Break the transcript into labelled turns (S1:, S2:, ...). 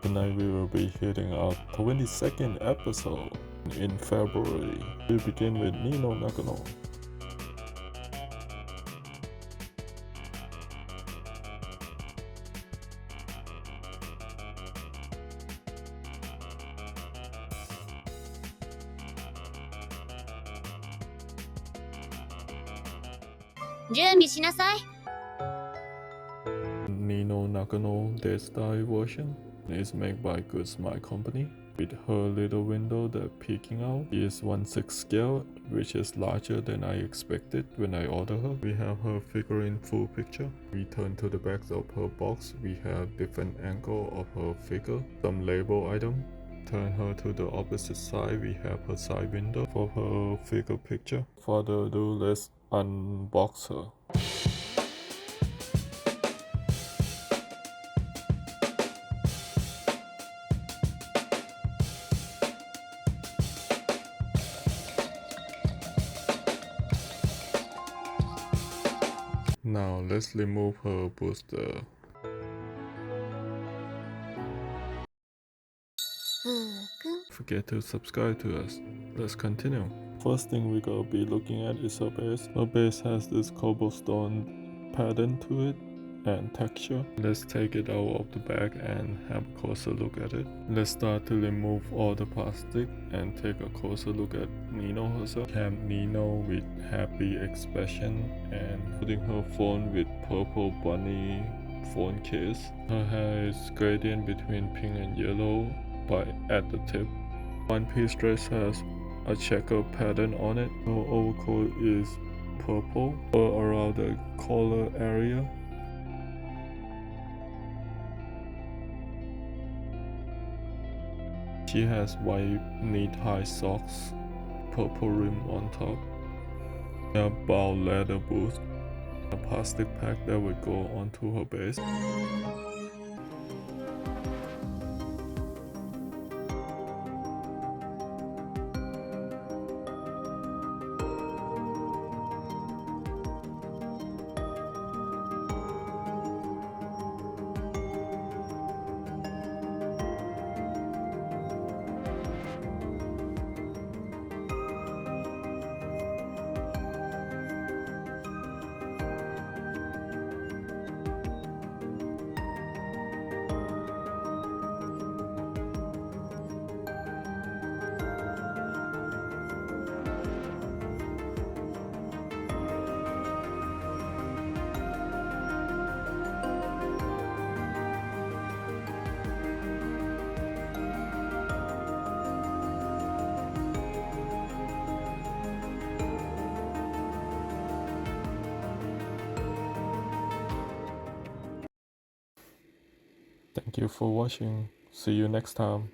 S1: Tonight we will be hitting our 22nd episode in February. We begin with Nino Nakano. Nino Nakano Death Die version is made by Good Smile Company. With her little window that peeking out is 1/6 scale, which is larger than I expected when I ordered her. We have her figurine full picture. We turn to the back of her box. We have different angle of her figure, some label item. Turn her to the opposite side. We have her side window for her figure picture. Further ado, let's unbox her. Now let's remove her booster.
S2: Fuu-kun.
S1: Forget to subscribe to us. Let's continue. First thing we gonna be looking at is her base. Her base has this cobblestone pattern to it and texture. Let's take it out of the bag and have a closer look at it. Let's start to remove all the plastic and take a closer look at Nino herself. Have Nino with happy expression and putting her phone with purple bunny phone case. Her hair is gradient between pink and yellow but at the tip. One piece dress has a checker pattern on it. Her overcoat is purple around the collar area. She has white knee-high socks, purple rim on top, a bow leather boot, a plastic pack that would go onto her base. Thank you for watching. See you next time.